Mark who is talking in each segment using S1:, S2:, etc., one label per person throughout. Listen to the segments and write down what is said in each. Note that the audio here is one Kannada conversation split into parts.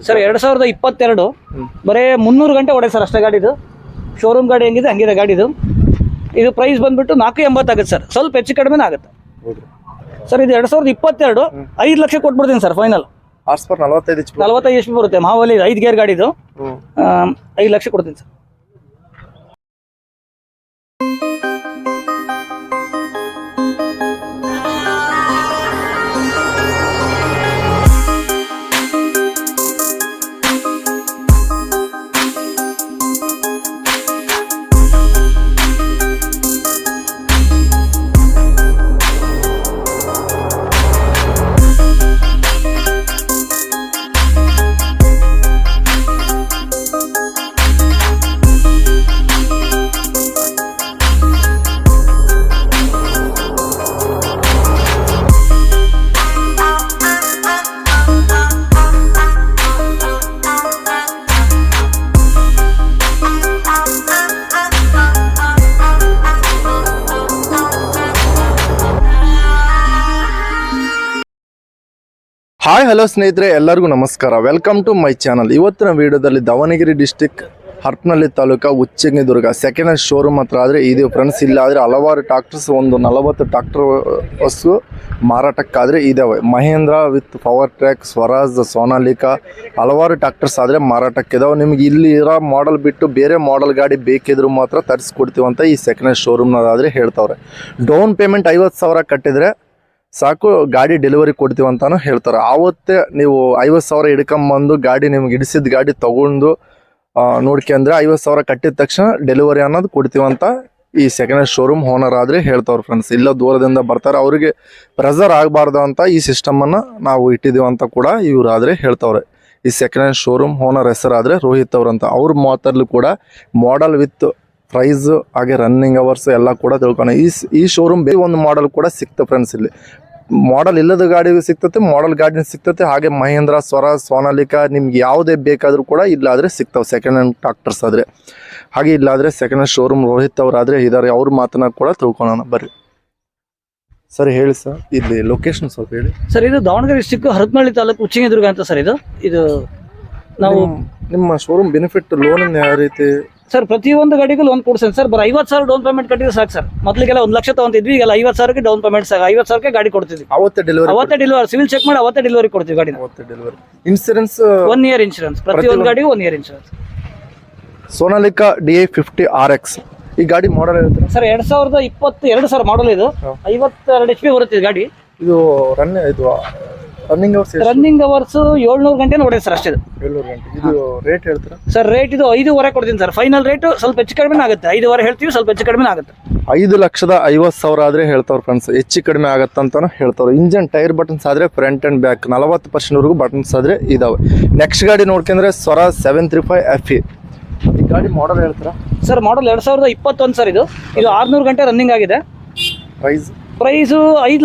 S1: ಸರ್ 2022 ಬರೀ 300 ಗಂಟೆ ಓಡೈತೆ ಸರ್ ಅಷ್ಟೇ ಗಾಡಿದು. ಶೋರೂಮ್ ಗಾಡಿ ಹೆಂಗಿದೆ ಹಂಗಿದೆ ಗಾಡಿದು. ಇದು ಪ್ರೈಸ್ ಬಂದ್ಬಿಟ್ಟು 480 ಆಗುತ್ತೆ ಸರ್, ಸ್ವಲ್ಪ ಹೆಚ್ಚು ಕಡಿಮೆ ಆಗುತ್ತೆ ಸರ್. ಇದು 2022 5 ಲಕ್ಷ ಕೊಟ್ಬಿಡ್ತೀನಿ sir final.
S2: Horse power
S1: 45 HP ಬರುತ್ತೆ. ಮಾವಲಿ 5 ಗೇರ್ ಗಾಡಿದು 5 ಲಕ್ಷ ಕೊಡ್ತೀನಿ ಸರ್.
S2: ಹಾಯ್ ಹಲೋ ಸ್ನೇಹಿತರೆ, ಎಲ್ಲರಿಗೂ ನಮಸ್ಕಾರ. Welcome to my channel. ಇವತ್ತಿನ ವಿಡಿಯೋದಲ್ಲಿ Davanagere district Harapanahalli taluk Uchchangidurga second hand showroom ಹತ್ರ ಆದರೆ ಇದೆ ಫ್ರೆಂಡ್ಸ್. ಇಲ್ಲಾದರೆ ಹಲವಾರು ಟ್ರಾಕ್ಟರ್ಸ್, ಒಂದು 40 ಟ್ರಾಕ್ಟರ್ ಬಸ್ಸು ಮಾರಾಟಕ್ಕಾದರೆ ಇದ್ದಾವೆ. Mahindra with power track, Swaraj, Sonalika ಹಲವಾರು ಟ್ರಾಕ್ಟರ್ಸ್ ಆದರೆ ಮಾರಾಟಕ್ಕಿದಾವೆ. ನಿಮ್ಗೆ ಇಲ್ಲಿ ಇರೋ ಮಾಡಲ್ ಬಿಟ್ಟು ಬೇರೆ ಮಾಡಲ್ ಗಾಡಿ ಬೇಕಿದ್ರು ಮಾತ್ರ ತರಿಸ್ಕೊಡ್ತೀವಂತ ಈ ಸೆಕೆಂಡ್ ಹ್ಯಾಂಡ್ ಶೋರೂಮ್ನದಾದರೆ ಹೇಳ್ತಾವ್ರೆ. ಡೌನ್ ಪೇಮೆಂಟ್ 50,000 ಕಟ್ಟಿದರೆ ಸಾಕು, ಗಾಡಿ ಡೆಲಿವರಿ ಕೊಡ್ತೀವಿ ಅಂತಾನು ಹೇಳ್ತಾರೆ. ಆವತ್ತೇ ನೀವು 50,000 ಹಿಡ್ಕೊಂಬಂದು ಗಾಡಿ ನಿಮ್ಗೆ ಹಿಡಿಸಿದ ಗಾಡಿ ತೊಗೊಂಡು ನೋಡ್ಕೊಂಡ್ರೆ 50,000 ಕಟ್ಟಿದ ತಕ್ಷಣ ಡೆಲಿವರಿ ಅನ್ನೋದು ಕೊಡ್ತೀವಂತ ಈ ಸೆಕೆಂಡ್ ಹ್ಯಾಂಡ್ ಶೋರೂಮ್ ಓನರ್ ಆದರೆ ಹೇಳ್ತಾವ್ರೆ ಫ್ರೆಂಡ್ಸ್. ಇಲ್ಲ ದೂರದಿಂದ ಬರ್ತಾರೆ, ಅವರಿಗೆ ಪ್ರೆಸರ್ ಆಗಬಾರ್ದು ಅಂತ ಈ ಸಿಸ್ಟಮನ್ನು ನಾವು ಇಟ್ಟಿದ್ದೀವಿ ಅಂತ ಕೂಡ ಇವರಾದರೆ ಹೇಳ್ತಾವ್ರೆ. ಈ ಸೆಕೆಂಡ್ ಹ್ಯಾಂಡ್ ಶೋರೂಮ್ ಓನರ್ ಹೆಸರಾದರೆ ರೋಹಿತ್ ಅವ್ರಂತ. ಅವ್ರ ಮಾತಲ್ಲೂ ಕೂಡ ಮಾಡಲ್ ವಿತ್ ಪ್ರೈಸ್ ಹಾಗೆ ರನ್ನಿಂಗ್ ಅವರ್ಸ್ ಎಲ್ಲ ಕೂಡ ತಿಳ್ಕೊಂಡು ಈ ಶೋರೂಮ್ ಬೇರೆ ಒಂದು ಮಾಡಲ್ ಕೂಡ ಸಿಗ್ತದೆ ಫ್ರೆಂಡ್ಸ್. ಇಲ್ಲಿ ಮಾಡಲ್ ಇಲ್ಲದ ಗಾಡಿಗೂ ಸಿಗ್ತತೆ, ಮಾಡಲ್ ಗಾಡಿನ ಸಿಗ್ತತೆ. ಹಾಗೆ ಮಹೇಂದ್ರ, ಸ್ವರಾಜ್, ಸೋನಾಲಿಕಾ ನಿಮ್ಗೆ ಯಾವುದೇ ಬೇಕಾದರೂ ಕೂಡ ಇಲ್ಲಾದರೆ ಸಿಗ್ತಾವೆ ಸೆಕೆಂಡ್ ಹ್ಯಾಂಡ್ ಟ್ರಾಕ್ಟರ್ಸ್ ಆದರೆ. ಹಾಗೆ ಇಲ್ಲಾದರೆ ಸೆಕೆಂಡ್ ಹ್ಯಾಂಡ್ ಶೋರೂಮ್ ರೋಹಿತ್ ಅವರಾದರೆ ಇದ್ದಾರೆ. ಅವ್ರ ಮಾತನ್ನ ಕೂಡ ತಿಳ್ಕೊಳ್ಳೋಣ ಬರ್ರಿ. ಸರ್ ಹೇಳಿ ಸರ್, ಇಲ್ಲಿ ಲೊಕೇಶನ್ ಸ್ವಲ್ಪ ಹೇಳಿ
S1: ಸರ್. ಇದು ದಾವಣಗೆರೆ ಡಿಸ್ಟಿಕ್ ಹರಪನಹಳ್ಳಿ ತಾಲೂಕು ಉಚ್ಚಂಗಿದುರ್ಗ ಅಂತ ಸರ್. ಇದು ನಾವು
S2: ನಿಮ್ಮ ಶೋರೂಮ್ ಬೆನಿಫಿಟ್ ಲೋನ್ ಯಾವ ರೀತಿ
S1: ಸರ್? ಪ್ರತಿಯೊಂದು ಗಾಡಿಗೂ ಲೋನ್ ಕೊಡ್ಸೇನೆ ಸರ್. ಬರೋ 50,000 ಡೌನ್ ಪೇಮೆಂಟ್ ಕಟ್ಟಿದ್ರೆ ಸಾಕು ಸರ್. ಮೊದಲಿಗೆಲ್ಲ 1 ಲಕ್ಷ ತಗೊಂತಿದ್ವಿ, ಈಗೆಲ್ಲ 50,000ಕ್ಕೆ ಡೌನ್ ಪೇಮೆಂಟ್ ಸಾಕು. 50,000ಕ್ಕೆ ಗಾಡಿ ಕೊಡ್ತಿದ್ವಿ. ಅವತ್ತೇ ಡೆಲಿವರಿ ಸಿವಿಲ್ ಚೆಕ್ ಮಾಡಿ ಅವತ್ತೇ ಡೆಲಿವರಿ ಕೊಡ್ತೀವಿ ಗಾಡಿನ.
S2: ಇನ್ಸೂರೆನ್ಸ್
S1: 1 year ಇನ್ಶೂರೆನ್ಸ್, ಪ್ರತಿಯೊಂದು ಗಾಡಿಗೂ 1 year insurance.
S2: Sonalika DI50 RX ಈ ಗಾಡಿ ಮಾಡಲ್ ಇರುತ್ತೆ
S1: ಸರ್. 2022 sir model. ಇದು 52 HP ಬರುತ್ತೆ ಗಾಡಿ.
S2: ಇದು
S1: ರನ್ನಿಂಗ್ ಅವರ್ಸ್ 700 ಗಂಟೆ ನೋಡಿದೆ ಸರ್ ಅಷ್ಟೇ.
S2: 700 ಗಂಟೆ. ಇದು ರೇಟ್ ಹೇಳ್ತೀರಾ
S1: ಸರ್? ರೇಟ್ ಇದು 5.5 ಕೊಡ್ತೀನಿ ಸರ್. ಫೈನಲ್ ರೇಟ್ ಸ್ವಲ್ಪ ಹೆಚ್ಚು ಕಡಿಮೆ ಆಗುತ್ತೆ. 5.5 ಹೇಳ್ತೀವಿ, ಸ್ವಲ್ಪ ಹೆಚ್ಚು ಕಡಿಮೆ ಆಗುತ್ತೆ.
S2: 5,50,000 ಆದ್ರೆ ಹೇಳ್ತಾವ್ರ ಫ್ರೆಂಡ್ಸ್. ಹೆಚ್ಚು ಕಡಿಮೆ ಆಗತ್ತೆ ಅಂತಾನು ಹೇಳ್ತಾವ್ರು. ಇಂಜನ್ ಟೈರ್ ಬಟನ್ಸ್ ಆದ್ರೆ ಫ್ರಂಟ್ ಅಂಡ್ ಬ್ಯಾಕ್ 40% ವರೆಗೂ ಬಟನ್ಸ್ ಆದ್ರೆ ಇದಾವೆ. ನೆಕ್ಸ್ಟ್ ಗಾಡಿ ನೋಡ್ಕೊಂಡ್ರೆ ಸ್ವರಾಜ್ 735 FE. ಈ ಗಾಡಿ ಮಾಡಲ್ ಹೇಳ್ತೀರಾ
S1: ಸರ್? ಮಾಡಲ್ 2021 ಸರ್. ಇದು 600 ಗಂಟೆ ರನ್ನಿಂಗ್ ಆಗಿದೆ. ಪ್ರೈಸು 5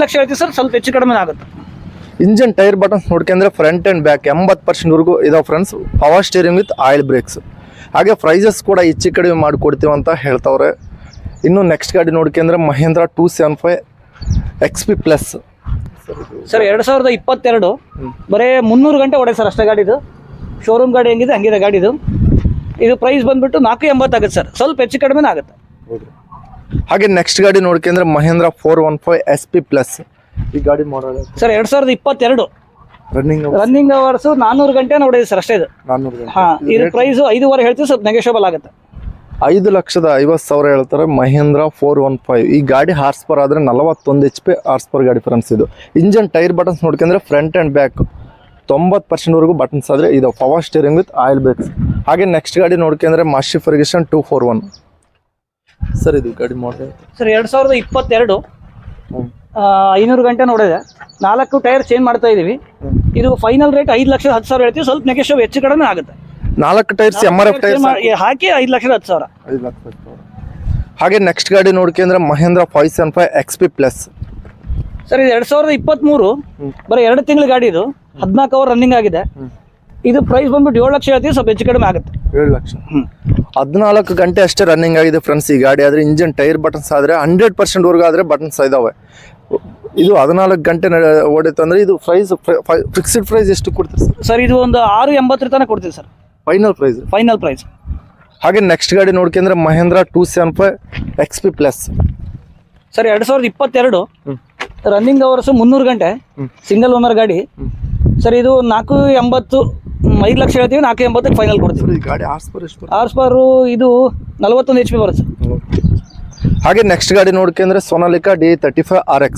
S1: ಲಕ್ಷ ಹೇಳ್ತೀವಿ ಸರ್, ಸ್ವಲ್ಪ ಹೆಚ್ಚು ಕಡಿಮೆ ಆಗುತ್ತೆ.
S2: ಇಂಜನ್ ಟೈರ್ ಬಟನ್ಸ್ ನೋಡ್ಕೊಂಡ್ರೆ ಫ್ರಂಟ್ ಅಂಡ್ ಬ್ಯಾಕ್ 80% ವರೆಗೂ ಇದಾವೆ friends. Power steering with oil breaks. ಹಾಗೆ ಪ್ರೈಸಸ್ ಕೂಡ ಹೆಚ್ಚು ಕಡಿಮೆ ಮಾಡಿಕೊಡ್ತೀವಿ ಅಂತ ಹೇಳ್ತಾವ್ರೆ. ಇನ್ನು ನೆಕ್ಸ್ಟ್ ಗಾಡಿ ನೋಡ್ಕೊಂಡ್ರೆ ಮಹೇಂದ್ರ 275 XP ಪ್ಲಸ್
S1: ಸರ್. 2022 ಬರೀ 300 ಗಂಟೆ ಓಡೈತೆ ಸರ್ ಅಷ್ಟೇ ಗಾಡಿದು. ಶೋರೂಮ್ ಗಾಡಿ ಹೆಂಗಿದೆ ಹಂಗಿದೆ ಗಾಡಿದು. ಇದು ಪ್ರೈಸ್ ಬಂದ್ಬಿಟ್ಟು 480 ಆಗುತ್ತೆ ಸರ್, ಸ್ವಲ್ಪ ಹೆಚ್ಚು ಕಡಿಮೆ ಆಗುತ್ತೆ.
S2: ಹಾಗೆ ನೆಕ್ಸ್ಟ್ ಗಾಡಿ ನೋಡ್ಕೊಂಡ್ರೆ ಮಹೇಂದ್ರ 415 SP ಪ್ಲಸ್. ಈ ಗಾಡಿ ಮಾಡಲ್
S1: ಸರ್ 2022 ರನ್ನಿಂಗ್ ಅವರ್ಸ್ 400 ಗಂಟೆ ನೋಡಿದೆ ಸರ್ ಅಷ್ಟೇ. ಇದು
S2: 400 ಗಂಟೆ.
S1: ಇದು ಪ್ರೈಸ್ 5.5 ಹೇಳ್ತೀವಿ, ಸ್ವಲ್ಪ ನೆಗೋಷಿಯಬಲ್ ಆಗುತ್ತೆ.
S2: 5,50,000 ಹೇಳ್ತಾರೆ. ಮಹೇಂದ್ರ 415 ಈ ಗಾಡಿ ಹಾರ್ಸ್ ಪವರ್ ಆದ್ರೆ 41 HP ಹಾರ್ಸ್ ಪವರ್ ಗಾಡಿ ಫ್ರೆಂಡ್ಸ್. ಇದು ಇಂಜನ್ ಟೈರ್ ಬಟನ್ಸ್ ನೋಡ್ಕೊಂಡ್ರೆ ಫ್ರಂಟ್ ಅಂಡ್ ಬ್ಯಾಕ್ 90% ವರೆಗೂ ಬಟನ್ಸ್ ಆದ್ರೆ ಇದು power steering with oil breaks. ಹಾಗೆ ನೆಕ್ಸ್ಟ್ ಗಾಡಿ ನೋಡ್ಕೊಂಡ್ರೆ ಮಾಸ್ಟಿ ಫರ್ಗ್ಯೂಸನ್ 241 ಸರ್. ಇದು ಗಾಡಿ ಮಾಡಲ್
S1: ಸರ್ 2022 500 ಗಂಟೆ ನೋಡಿದೆ. 4 ಟೈರ್ ಚೇಂಜ್ ಮಾಡ್ತಾ ಇದೀವಿ. ಇದು ಫೈನಲ್ ರೇಟ್ 5,10,000 ಹೇಳ್ತೀವಿ, ಸ್ವಲ್ಪ ನೆಗೋಷಿಯಬಲ್ ಹೆಚ್ಚು ಕಡಿಮೆ ಆಗುತ್ತೆ.
S2: 4 ಟೈರ್ಸ್ MRF ಟೈರ್ಸ್
S1: ಹಾಕಿ 5,10,000.
S2: ಹಾಗೆ ನೆಕ್ಸ್ಟ್ ಗಾಡಿ ನೋಡ್ಕೊಂಡ್ರೆ ಮಹೇಂದ್ರ 575 XP ಪ್ಲಸ್
S1: ಸರ್. ಇದು 2023 ಬರೀ 2 ತಿಂಗಳ ಗಾಡಿ. ಇದು 14 ಅವರ್ ರನ್ನಿಂಗ್ ಆಗಿದೆ. ಇದು ಪ್ರೈಸ್ ಬಂದ್ಬಿಟ್ಟು 7 ಲಕ್ಷ ಹೇಳ್ತೀವಿ, ಸ್ವಲ್ಪ ಹೆಚ್ಚು ಕಡಿಮೆ ಆಗುತ್ತೆ.
S2: 7 ಲಕ್ಷ. 14 ಗಂಟೆ ಅಷ್ಟೇ ರನ್ನಿಂಗ್ ಆಗಿದೆ ಫ್ರೆಂಡ್ಸ್ ಈ ಗಾಡಿ. ಆದರೆ ಇಂಜನ್ ಟೈರ್ ಬಟನ್ಸ್ ಆದರೆ 100% ವರೆಗೂ ಆದರೆ ಬಟನ್ಸ್ ಇದಾವೆ. ಇದು 14 ಗಂಟೆ ಓಡಿತಂದ್ರೆ ಇದು ಪ್ರೈಸ್ ಫಿಕ್ಸ್ಡ್ ಪ್ರೈಸ್ ಎಷ್ಟು ಕೊಡ್ತೀರಿ ಸರ್?
S1: ಸರ್ ಇದು ಒಂದು 680 ತನಕ ಕೊಡ್ತೀವಿ ಸರ್,
S2: ಫೈನಲ್ ಪ್ರೈಸ್. ಹಾಗೆ ನೆಕ್ಸ್ಟ್ ಗಾಡಿ ನೋಡ್ಕೊಂಡ್ರೆ Mahindra 275 XP plus
S1: sir 2022 running hours 300 ಗಂಟೆ, ಸಿಂಗಲ್ ಓನರ್ ಗಾಡಿ ಸರ್. ಇದು 480, 5 ಲಕ್ಷ ಹೇಳ್ತೀವಿ, 480 ಫೈನಲ್ ಕೊಡ್ತೀವಿ.
S2: ಗಾಡಿ
S1: ಹಾರ್ಸ್ ಪವರ್ ಇದು 41 HP ಬರುತ್ತೆ.
S2: ಹಾಗೆ ನೆಕ್ಸ್ಟ್ ಗಾಡಿ ನೋಡ್ಕೊಂಡ್ರೆ ಸೋನಾಲಿಕಾ D35 RX.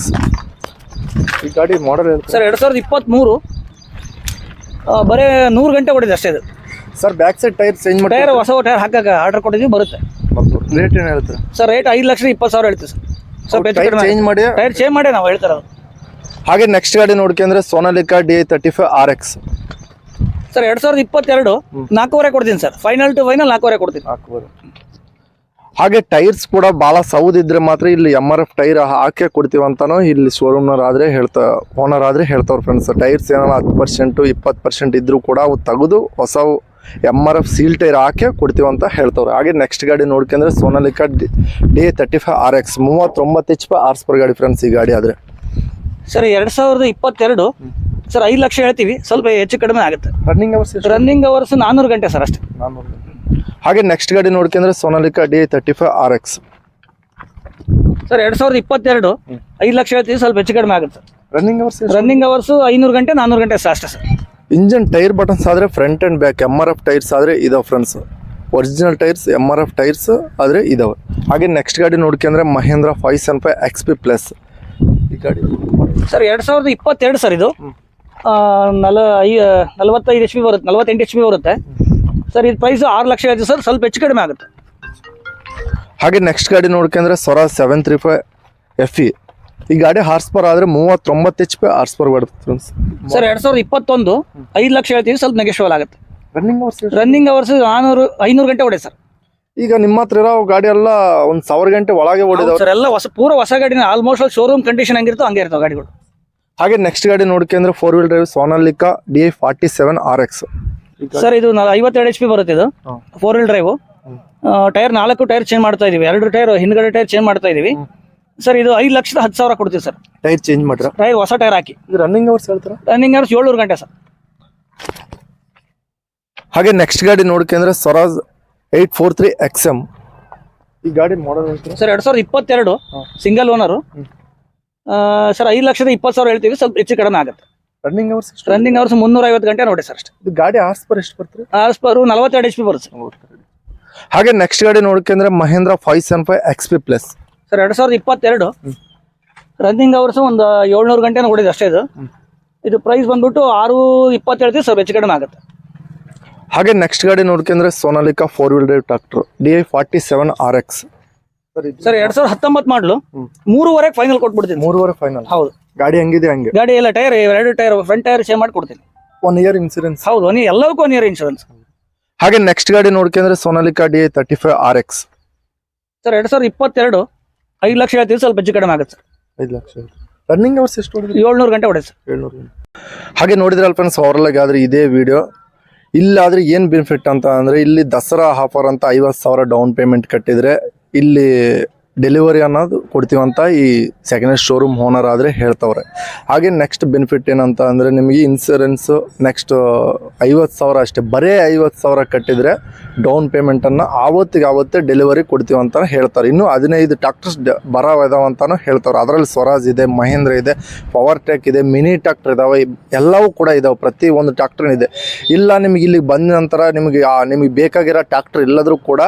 S2: ಈ ಗಾಡಿ ಮಾಡಲ್
S1: ಸರ್ 2023 ಬರೀ 100 ಗಂಟೆ ಓಡಿದೆ ಅಷ್ಟೇ. ಇದು
S2: sir back side tyre change ಮಾಡಿ,
S1: ಟೈರ್ ಹೊಸ ಟೈರ್ ಹಾಕಕ್ಕೆ ಆರ್ಡರ್ ಕೊಟ್ಟಿದ್ದೀವಿ, ಬರುತ್ತೆ.
S2: ರೇಟ್ ಏನು ಹೇಳ್ತಾರೆ
S1: ಸರ್? ರೇಟ್ 5,20,000 ಹೇಳ್ತೀವಿ ಸರ್. ಸ್ವಲ್ಪ
S2: ಚೇಂಜ್ ಮಾಡಿ,
S1: ಟೈರ್ ಚೇಂಜ್ ಮಾಡಿ ನಾವು ಹೇಳ್ತಾರೆ.
S2: ಹಾಗೆ ನೆಕ್ಸ್ಟ್ ಗಾಡಿ ನೋಡ್ಕೊಂಡ್ರೆ ಸೋನಾಲಿಕಾ D35 RX
S1: ಸರ್ 2022 4.5 ಕೊಡ್ತೀನಿ ಸರ್, ಫೈನಲ್ ಟು ಫೈನಲ್ 4.5 ಕೊಡ್ತೀನಿ.
S2: ಹಾಗೆ ಟೈರ್ಸ್ ಕೂಡ ಭಾಳ ಸೌದಿದ್ರೆ ಮಾತ್ರ ಇಲ್ಲಿ MRF ಟೈರ್ ಹಾಕಿ ಕೊಡ್ತೀವಿ ಅಂತಾನು ಇಲ್ಲಿ ಶೋರೂಮ್ನವ್ರು ಆದರೆ ಓನರ್ ಆದರೆ ಹೇಳ್ತಾವ್ರು ಫ್ರೆಂಡ್ಸ್. ಟೈರ್ಸ್ ಏನಾರ 10% 20% ಇದ್ರೂ ಕೂಡ ಅವು ತೆಗೆದು ಹೊಸ MRF ಸೀಲ್ ಟೈರ್ ಹಾಕಿ ಕೊಡ್ತೀವಿ ಅಂತ ಹೇಳ್ತಾವ್ರು. ಹಾಗೆ ನೆಕ್ಸ್ಟ್ ಗಾಡಿ ನೋಡ್ಕೊಂಡ್ರೆ Sonalika D35 RX 39 HP horse per ಗಾಡಿ ಫ್ರೆಂಡ್ಸ್. ಈ ಗಾಡಿ ಆದರೆ
S1: ಸರ್ 2022 ಸರ್ 5 ಲಕ್ಷ ಹೇಳ್ತೀವಿ, ಸ್ವಲ್ಪ ಹೆಚ್ಚು ಕಡಿಮೆ ಆಗುತ್ತೆ. ರನ್ನಿಂಗ್ ಅವರ್ಸ್ 400 ಗಂಟೆ ಸರ್ ಅಷ್ಟೇ.
S2: ಹಾಗೆ ನೆಕ್ಸ್ಟ್ ಗಾಡಿ ನೋಡ್ಕೊಂಡ್ರೆ Sonalika D35 RX
S1: sir 2022 5 lakh ಹೇಳ್ತೀವಿ, ಸ್ವಲ್ಪ ಹೆಚ್ಚು ಕಡಿಮೆ ಆಗುತ್ತೆ. ರನ್ನಿಂಗ್ ಅವರ್ಸ್ 500 ಗಂಟೆ 400 ಗಂಟೆ ಅಷ್ಟೇ ಸರ್.
S2: ಇಂಜನ್ ಟೈರ್ ಬಟನ್ಸ್ ಆದರೆ front and back MRF tyres ಆದರೆ ಇದಾವೆ friends. Original tyres MRF tyres ಆದರೆ ಇದಾವೆ. ಹಾಗೆ ನೆಕ್ಸ್ಟ್ ಗಾಡಿ ನೋಡ್ಕೊಂಡ್ರೆ ಮಹೇಂದ್ರ 575 XP ಪ್ಲಸ್. ಈ ಗಾಡಿ
S1: ಸರ್ 2022 ಸರ್. ಇದು 45 HP ಬರುತ್ತೆ, 48 HP ಬರುತ್ತೆ ಸರ್. ಇದು ಪ್ರೈಸ್ 6 ಲಕ್ಷ ಹೇಳ್ತೀವಿ ಸರ್, ಸ್ವಲ್ಪ ಹೆಚ್ಚು ಕಡಿಮೆ ಆಗುತ್ತೆ.
S2: ಹಾಗೆ ನೆಕ್ಸ್ಟ್ ಗಾಡಿ ನೋಡ್ಕೊಂಡ್ರೆ ಸ್ವರಾಜ್ 735 FE. ಈ ಗಾಡಿ ಹಾರ್ಸ್ ಪರ್ ಆದರೆ 39 HP ಹಾರ್ಸ್ ಪರ್ ಬರುತ್ತೆ ಫ್ರೆಂಡ್ಸ್.
S1: ಸರ್ 2021 5 ಲಕ್ಷ ಹೇಳ್ತೀವಿ, ಸ್ವಲ್ಪ ನೆಗೆಶ್ವಲ್ ಆಗುತ್ತೆ. ರನ್ನಿಂಗ್ ಅವರ್ಸ್ 500 ಗಂಟೆ ಓಡಿ ಸರ್.
S2: ಈಗ ನಿಮ್ಮ ಹತ್ರ ಇರೋ ಗಾಡಿ ಎಲ್ಲ 1,000 ಗಂಟೆ ಒಳಗೆ ಓಡಿದಾವೆ
S1: ಸರ್. ಎಲ್ಲ ಪೂರ ಹೊಸ ಗಾಡಿನ, ಆಲ್ಮೋಸ್ಟ್ ಶೋರೂಮ್ ಕಂಡೀಷನ್ ಹಂಗಿರ್ತೋ ಹಂಗೆ ಇರ್ತಾವೆ ಗಾಡಿಗಳು.
S2: ಹಾಗೆ ನೆಕ್ಸ್ಟ್ ಗಾಡಿ ನೋಡ್ಕೊಂಡ್ರೆ 4 wheel drive Sonalika DI47 RX
S1: sir. ಇದು 52 HP ಬರುತ್ತೆ. ಇದು 4 wheel drive. Tyre 4 tyre change ಮಾಡ್ತಾ ಇದೀವಿ, 2 ಟೈರ್ ಹಿಂದ್ಗಡೆ ಟೈರ್ ಚೇಂಜ್ ಮಾಡ್ತಾ ಇದೀವಿ ಸರ್. ಇದು 5,10,000 ಕೊಡ್ತೀವಿ ಸರ್.
S2: ಟೈರ್ ಚೇಂಜ್ ಮಾಡ್ರ,
S1: ಟೈರ್ ಹೊಸ ಟೈರ್ ಹಾಕಿ.
S2: ರನ್ನಿಂಗ್ ಅವರ್ಸ್ ಹೇಳ್ತಾರೆ?
S1: ರನ್ನಿಂಗ್ ಅವರ್ಸ್ 700 ಗಂಟೆ ಸರ್.
S2: ಹಾಗೆ ನೆಕ್ಸ್ಟ್ ಗಾಡಿ ನೋಡ್ಕೊಂಡ್ರೆ ಸ್ವರಾಜ್ 843 XM. ಈ ಗಾಡಿ model
S1: sir 2022 single owner sir. 5,20,000 ಹೇಳ್ತೀವಿ, ಸ್ವಲ್ಪ ಹೆಚ್ಚು ಕಡಿಮೆ ಆಗುತ್ತೆ.
S2: ರನ್ನಿಂಗ್ ಅವರ್ಸ್
S1: 350 ಗಂಟೆ ನೋಡಿ ಸರ್ ಅಷ್ಟೇ.
S2: ಇದು ಗಾಡಿ ಹಾರ್ಸ್ ಪರ್ ಎಷ್ಟು ಬರ್ತಾರೆ?
S1: ಹಾರ್ಸ್ ಪರ್ 42 HP ಬರುತ್ತೆ.
S2: ಹಾಗೆ ನೆಕ್ಸ್ಟ್ ಗಾಡಿ ನೋಡ್ಕೊಂಡ್ರೆ Mahindra 575 XP plus
S1: sir 2022 running hours ಒಂದು 700 ಗಂಟೆ ನೋಡಿದೆ ಅಷ್ಟೇ. ಇದು ಪ್ರೈಸ್ ಬಂದ್ಬಿಟ್ಟು 620 ಹೇಳ್ತೀವಿ, ಸ್ವಲ್ಪ ಹೆಚ್ಚು ಕಡಿಮೆ ಆಗುತ್ತೆ.
S2: ಹಾಗೆ ನೆಕ್ಸ್ಟ್ ಗಾಡಿ ನೋಡ್ಕೊಂಡ್ರೆ Sonalika 4 wheel drive tractor DI47 RX
S1: sir 2019 ಮಾಡಲು 3.5 ಫೈನಲ್ ಕೊಟ್ಬಿಡ್ತೀನಿ.
S2: 3.5 ಫೈನಲ್? ಹೌದು. ಗಾಡಿ ಹಂಗಿದೆ ಹಂಗೆ?
S1: ಗಾಡಿ ಎಲ್ಲ tyre 2 tyre front tyre change ಮಾಡಿ ಕೊಡ್ತೀನಿ.
S2: 1 ಇಯರ್ ಇನ್ಸೂರೆನ್ಸ್?
S1: ಹೌದು, ಎಲ್ಲವಕ್ಕೂ 1 ಇಯರ್ ಇನ್ಶೂರೆನ್ಸ್.
S2: ಹಾಗೆ ನೆಕ್ಸ್ಟ್ ಗಾಡಿ ನೋಡ್ಕೊಂಡ್ರೆ Sonalika DI35 RX
S1: sir 2022 5 lakh ಹೇಳ್ತೀವಿ, ಸ್ವಲ್ಪ ಹೆಚ್ಚು ಕಡಿಮೆ ಆಗುತ್ತೆ.
S2: 5 ಲಕ್ಷ. ರನ್ನಿಂಗ್ ಅವರ್ಸ್ ಎಷ್ಟು ಹೊಡೆದ್ರಿ?
S1: 700 ಗಂಟೆ ಹೊಡೆದು ಸರ್.
S2: 700 ಗಂಟೆ. ಹಾಗೆ ನೋಡಿದ್ರಲ್ಲ ಫ್ರೆಂಡ್ಸ್, ಅವರಲ್ಲಾಗ ಆದ್ರೆ ಇದೇ ವಿಡಿಯೋ. ಇಲ್ಲಾದ್ರೆ ಏನು ಬೆನಿಫಿಟ್ ಅಂತ ಅಂದರೆ, ಇಲ್ಲಿ ದಸರಾ ಆಫರ್ ಅಂತ 50,000 ಡೌನ್ ಪೇಮೆಂಟ್ ಕಟ್ಟಿದರೆ ಇಲ್ಲಿ ಡೆಲಿವರಿ ಅನ್ನೋದು ಕೊಡ್ತೀವಂತ ಈ ಸೆಕೆಂಡ್ ಹ್ಯಾಂಡ್ ಶೋರೂಮ್ ಓನರ್ ಆದರೆ ಹೇಳ್ತವ್ರೆ. ಹಾಗೆ ನೆಕ್ಸ್ಟ್ ಬೆನಿಫಿಟ್ ಏನಂತ ಅಂದರೆ, ನಿಮಗೆ ಇನ್ಸೂರೆನ್ಸು ನೆಕ್ಸ್ಟ್ 50,000 ಅಷ್ಟೇ, ಬರೀ 50,000 ಕಟ್ಟಿದರೆ ಡೌನ್ ಪೇಮೆಂಟನ್ನು ಆವತ್ತೇ ಡೆಲಿವರಿ ಕೊಡ್ತೀವಂತ ಹೇಳ್ತಾರೆ. ಇನ್ನು 15 ಟ್ರಾಕ್ಟರ್ಸ್ ಬರೋದಾವ ಅಂತಾನು ಹೇಳ್ತಾರೆ. ಅದರಲ್ಲಿ ಸ್ವರಾಜ್ ಇದೆ, ಮಹೇಂದ್ರ ಇದೆ, ಪವರ್ ಟೆಕ್ ಇದೆ, ಮಿನಿ ಟ್ರಾಕ್ಟರ್ ಇದಾವೆ, ಎಲ್ಲವೂ ಕೂಡ ಇದಾವೆ. ಪ್ರತಿ ಒಂದು ಟ್ರಾಕ್ಟರ್ ಇದೆ. ಇಲ್ಲ ನಿಮಗೆ ಇಲ್ಲಿಗೆ ಬಂದ ನಂತರ ನಿಮಗೆ ಬೇಕಾಗಿರೋ ಟ್ರಾಕ್ಟರ್ ಇಲ್ಲದ್ರೂ ಕೂಡ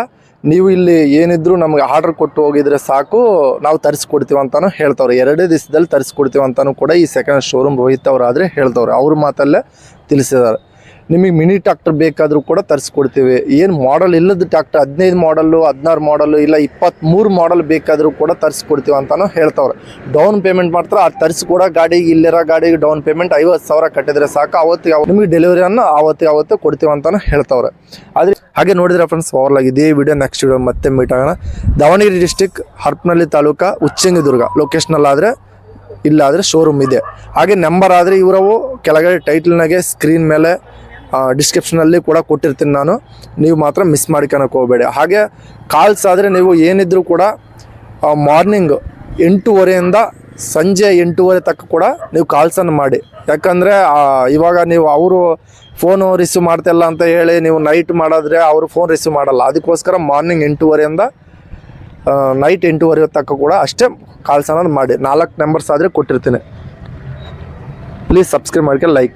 S2: ನೀವು ಇಲ್ಲಿ ಏನಿದ್ರು ನಮಗೆ ಆರ್ಡರ್ ಕೊಟ್ಟು ಹೋಗಿದ್ರೆ ಸಾಕು, ನಾವು ತರಿಸ್ಕೊಡ್ತೀವಿ ಅಂತಾನು ಹೇಳ್ತವ್ರೆ. 2 ದಿವಸದಲ್ಲಿ ತರಿಸ್ಕೊಡ್ತೀವಿ ಅಂತಾನು ಕೂಡ ಈ ಸೆಕೆಂಡ್ ಶೋರೂಮ್ ರೋಹಿತ್ ಅವರಾದರೆ ಹೇಳ್ತವ್ರೆ. ಅವ್ರ ಮಾತಲ್ಲೇ ತಿಳಿಸಿದ್ದಾರೆ. ನಿಮಗೆ ಮಿನಿ ಟ್ರಾಕ್ಟರ್ ಬೇಕಾದರೂ ಕೂಡ ತರಿಸ್ಕೊಡ್ತೀವಿ. ಏನು ಮಾಡಲ್ ಇಲ್ಲದ ಟ್ರಾಕ್ಟರ್ 15 ಮಾಡಲ್ಲು 16 ಮಾಡಲ್ಲು ಇಲ್ಲ 23 ಮಾಡಲ್ ಬೇಕಾದರೂ ಕೂಡ ತರಿಸ್ಕೊಡ್ತೀವಿ ಅಂತಾನು ಹೇಳ್ತವ್ರೆ. ಡೌನ್ ಪೇಮೆಂಟ್ ಮಾಡ್ತಾರೆ. ಆ ತರಿಸ್ಕೊಡೋ ಗಾಡಿಗೆ ಇಲ್ಲಿರೋ ಗಾಡಿಗೆ ಡೌನ್ ಪೇಮೆಂಟ್ 50,000 ಕಟ್ಟಿದ್ರೆ ಸಾಕು, ಅವತ್ತಿಗೆ ನಿಮಗೆ ಡೆಲಿವರಿಯನ್ನು ಅವತ್ತೇ ಕೊಡ್ತೀವಿ ಅಂತಾನು ಹೇಳ್ತವ್ರೆ. ಆದರೆ ಹಾಗೆ ನೋಡಿದ್ರೆ ಫ್ರೆಂಡ್ಸ್, ಓವರ್ಲಾಗಿ ಇದೇ ವಿಡಿಯೋ ನೆಕ್ಸ್ಟ್ ವಿಡಿಯೋ ಮತ್ತೆ ಮೀಟ್ ಆಗೋಣ. ದಾವಣಗೆರೆ ಡಿಸ್ಟಿಕ್ ಹರಪನಹಳ್ಳಿ ತಾಲೂಕು ಉಚ್ಚಂಗಿದುರ್ಗ ಲೊಕೇಶನಲ್ಲಾದರೆ, ಇಲ್ಲಾದರೆ ಶೋರೂಮ್ ಇದೆ. ಹಾಗೆ ನಂಬರ್ ಆದರೆ ಇವರವು ಕೆಳಗಡೆ ಟೈಟಲ್ನಾಗೆ ಸ್ಕ್ರೀನ್ ಮೇಲೆ ಡಿಸ್ಕ್ರಿಪ್ಷನಲ್ಲಿ ಕೂಡ ಕೊಟ್ಟಿರ್ತೀನಿ ನಾನು, ನೀವು ಮಾತ್ರ ಮಿಸ್ ಮಾಡ್ಕೊಳಕ್ಕೆ ಹೋಗಬೇಡಿ. ಹಾಗೆ ಕಾಲ್ಸ್ ಆದರೆ ನೀವು ಏನಿದ್ರು ಕೂಡ ಮಾರ್ನಿಂಗ್ 8:30 ಸಂಜೆ 8:30 ತನಕ ಕೂಡ ನೀವು ಕಾಲ್ಸನ್ನು ಮಾಡಿ. ಯಾಕಂದರೆ ಇವಾಗ ನೀವು ಅವರು ಫೋನು ರಿಸೀವ್ ಮಾಡ್ತಾಯಿಲ್ಲ ಅಂತ ಹೇಳಿ ನೀವು ನೈಟ್ ಮಾಡಿದ್ರೆ ಅವರು ಫೋನ್ ರಿಸೀವ್ ಮಾಡಲ್ಲ. ಅದಕ್ಕೋಸ್ಕರ ಮಾರ್ನಿಂಗ್ 8:30ಇಂದ ನೈಟ್ 8:30 ತನಕ ಕೂಡ ಅಷ್ಟೇ ಕಾಲ್ಸ್ ಅನ್ನೋದು ಮಾಡಿ. 4 ನಂಬರ್ಸ್ ಆದರೆ ಕೊಟ್ಟಿರ್ತೀನಿ. ಪ್ಲೀಸ್ ಸಬ್ಸ್ಕ್ರೈಬ್ ಮಾಡ್ಕೊಂಡು ಲೈಕ್ ಮಾಡಿ.